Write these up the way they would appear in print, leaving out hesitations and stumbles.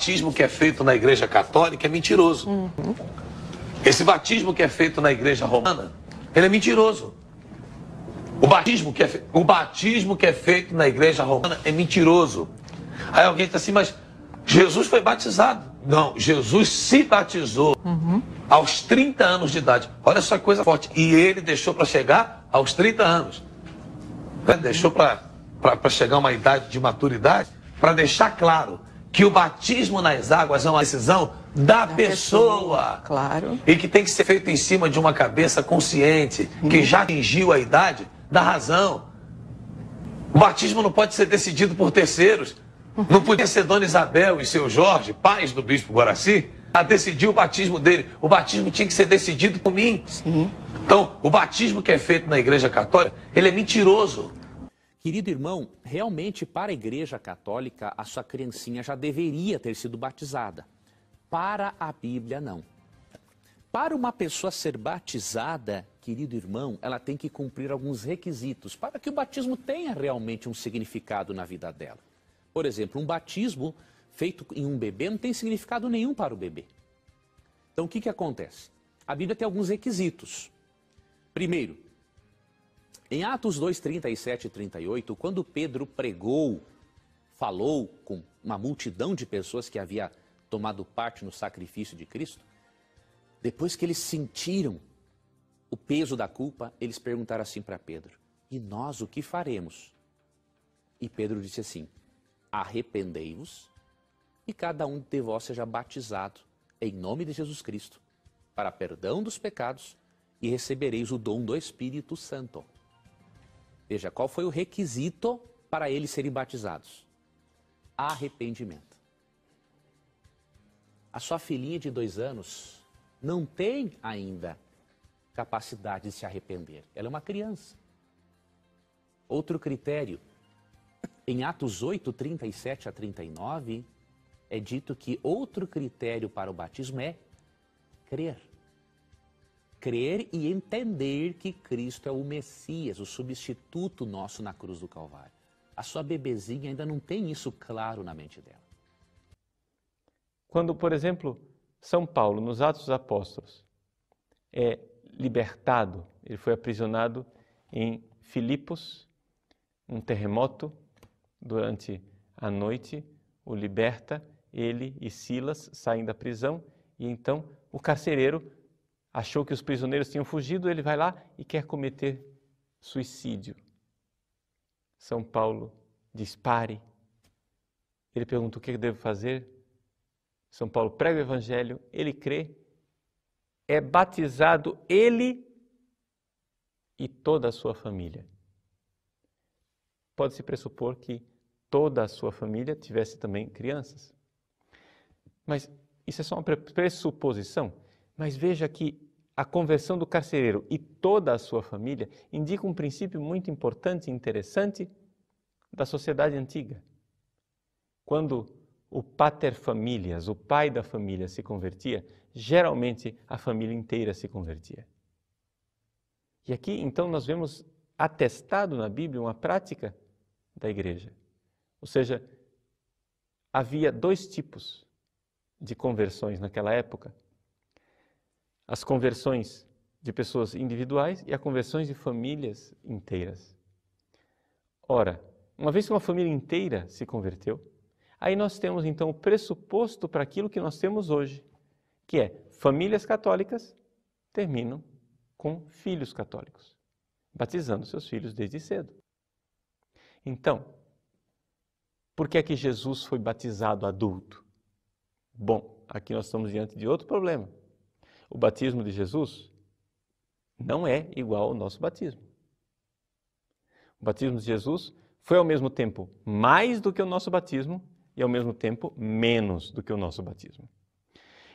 batismo que é feito na Igreja Católica é mentiroso. Esse batismo que é feito na Igreja Romana, ele é mentiroso. O batismo que é feito na Igreja Romana é mentiroso. Aí alguém diz assim, mas Jesus foi batizado. Não, Jesus se batizou aos 30 anos de idade. Olha só que coisa forte. E ele deixou para chegar aos 30 anos. Deixou para chegar a uma idade de maturidade, para deixar claro que o batismo nas águas é uma decisão da pessoa. Claro. E que tem que ser feito em cima de uma cabeça consciente, que já atingiu a idade da razão. O batismo não pode ser decidido por terceiros. Não podia ser Dona Isabel e seu Jorge, pais do bispo Guaraci, a decidir o batismo dele. O batismo tinha que ser decidido por mim. Sim. Então, o batismo que é feito na Igreja Católica, ele é mentiroso. Querido irmão, realmente para a Igreja Católica, a sua criancinha já deveria ter sido batizada. Para a Bíblia, não. Para uma pessoa ser batizada, querido irmão, ela tem que cumprir alguns requisitos para que o batismo tenha realmente um significado na vida dela. Por exemplo, um batismo feito em um bebê não tem significado nenhum para o bebê. Então, o que acontece? A Bíblia tem alguns requisitos. Primeiro, em Atos 2, 37 e 38, quando Pedro pregou, falou com uma multidão de pessoas que havia tomado parte no sacrifício de Cristo, depois que eles sentiram o peso da culpa, eles perguntaram assim para Pedro, e nós o que faremos? E Pedro disse assim, arrependei-vos e cada um de vós seja batizado em nome de Jesus Cristo para perdão dos pecados e recebereis o dom do Espírito Santo. Veja, qual foi o requisito para eles serem batizados? Arrependimento. A sua filhinha de 2 anos não tem ainda capacidade de se arrepender. Ela é uma criança. Outro critério, em Atos 8, 37 a 39, é dito que outro critério para o batismo é crer. Crer e entender que Cristo é o Messias, o substituto nosso na cruz do Calvário. A sua bebezinha ainda não tem isso claro na mente dela. Quando, por exemplo, São Paulo, nos Atos dos Apóstolos, é libertado, ele foi aprisionado em Filipos, um terremoto, durante a noite, o liberta, ele e Silas saem da prisão e então o carcereiro achou que os prisioneiros tinham fugido, ele vai lá e quer cometer suicídio. São Paulo diz, pare. Ele pergunta o que eu devo fazer. São Paulo prega o evangelho, ele crê, é batizado ele e toda a sua família. Pode-se pressupor que toda a sua família tivesse também crianças. Mas isso é só uma pressuposição. Mas veja que a conversão do carcereiro e toda a sua família indica um princípio muito importante e interessante da sociedade antiga. Quando o pater familias, o pai da família, se convertia, geralmente a família inteira se convertia. E aqui, então, nós vemos atestado na Bíblia uma prática da igreja. Ou seja, havia 2 tipos de conversões naquela época. As conversões de pessoas individuais e as conversões de famílias inteiras. Ora, uma vez que uma família inteira se converteu, aí nós temos então o pressuposto para aquilo que nós temos hoje, que é famílias católicas terminam com filhos católicos, batizando seus filhos desde cedo. Então, por que é que Jesus foi batizado adulto? Bom, aqui nós estamos diante de outro problema. O batismo de Jesus não é igual ao nosso batismo. O batismo de Jesus foi ao mesmo tempo mais do que o nosso batismo e ao mesmo tempo menos do que o nosso batismo.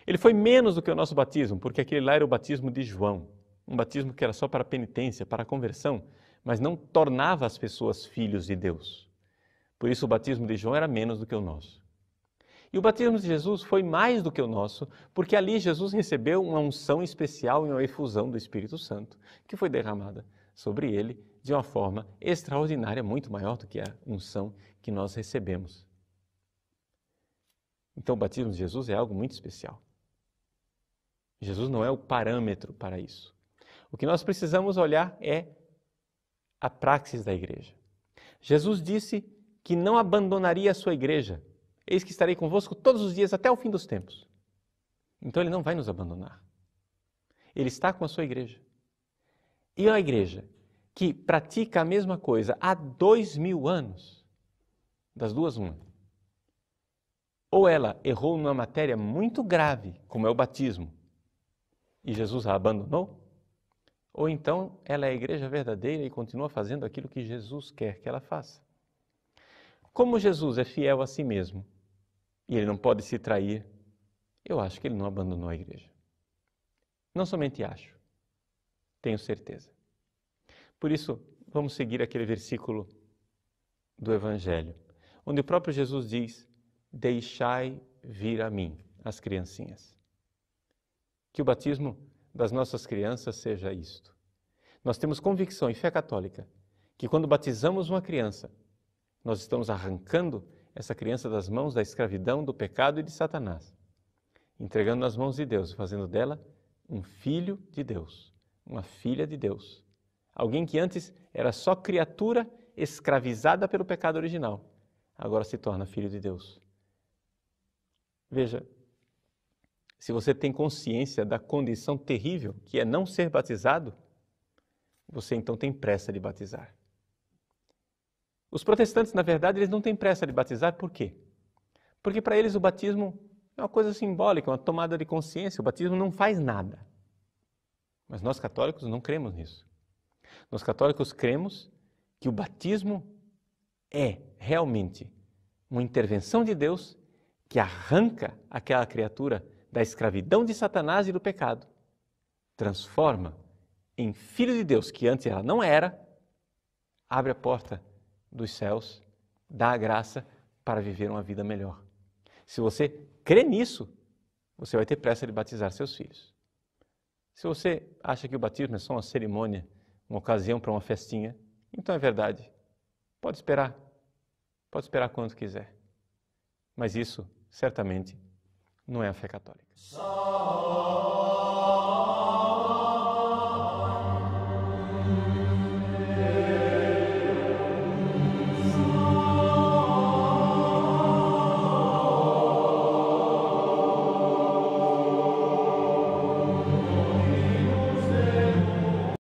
Ele foi menos do que o nosso batismo, porque aquele lá era o batismo de João, um batismo que era só para penitência, para conversão, mas não tornava as pessoas filhos de Deus. Por isso o batismo de João era menos do que o nosso. E o batismo de Jesus foi mais do que o nosso, porque ali Jesus recebeu uma unção especial e uma efusão do Espírito Santo, que foi derramada sobre ele de uma forma extraordinária, muito maior do que a unção que nós recebemos. Então o batismo de Jesus é algo muito especial. Jesus não é o parâmetro para isso. O que nós precisamos olhar é a praxis da igreja. Jesus disse que não abandonaria a sua igreja. Eis que estarei convosco todos os dias até o fim dos tempos. Então ele não vai nos abandonar. Ele está com a sua igreja. E a igreja que pratica a mesma coisa há 2000 anos, das duas uma. Ou ela errou numa matéria muito grave, como é o batismo, e Jesus a abandonou, ou então ela é a igreja verdadeira e continua fazendo aquilo que Jesus quer que ela faça. Como Jesus é fiel a si mesmo, e ele não pode se trair, eu acho que ele não abandonou a igreja. Não somente acho, tenho certeza. Por isso, vamos seguir aquele versículo do Evangelho, onde o próprio Jesus diz: deixai vir a mim as criancinhas. Que o batismo das nossas crianças seja isto. Nós temos convicção e fé católica que quando batizamos uma criança, nós estamos arrancando essa criança das mãos da escravidão, do pecado e de Satanás, entregando nas mãos de Deus, fazendo dela um filho de Deus, uma filha de Deus. Alguém que antes era só criatura escravizada pelo pecado original, agora se torna filho de Deus. Veja, se você tem consciência da condição terrível que é não ser batizado, você então tem pressa de batizar. Os protestantes, na verdade, eles não têm pressa de batizar, por quê? Porque para eles o batismo é uma coisa simbólica, uma tomada de consciência, o batismo não faz nada. Mas nós católicos não cremos nisso. Nós católicos cremos que o batismo é realmente uma intervenção de Deus que arranca aquela criatura da escravidão de Satanás e do pecado, transforma em filho de Deus, que antes ela não era, abre a porta dos céus, dá a graça para viver uma vida melhor. Se você crê nisso, você vai ter pressa de batizar seus filhos. Se você acha que o batismo é só uma cerimônia, uma ocasião para uma festinha, então é verdade. Pode esperar quanto quiser. Mas isso, certamente, não é a fé católica.